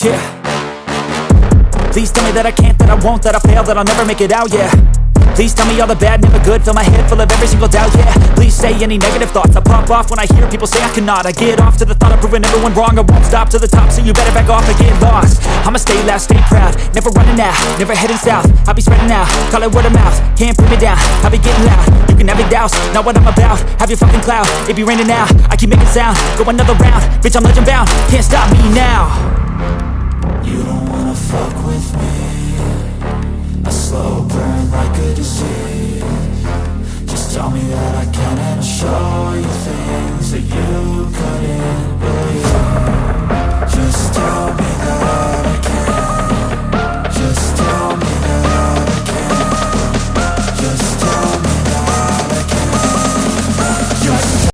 yeah. Please tell me that I can't, that I won't, that I fail, that I'll never make it out, yeah. Please tell me all the bad, never good, fill my head full of every single doubt, yeah. Please say any negative thoughts, I pop off when I hear people say I cannot. I get off to the thought of proving everyone wrong, I won't stop to the top, so you better back off and get lost. I'ma stay loud, stay proud, never running out, never heading south. I'll be spreading out, call it word of mouth, can't put me down, I'll be getting loud. You can have your doubts, not what I'm about, have your fucking clout, it be raining now, I keep making sound, go another round, bitch I'm legend bound, can't stop me now. You don't wanna fuck with me, a slow burn like a disease. Just tell me that I can and I'll show you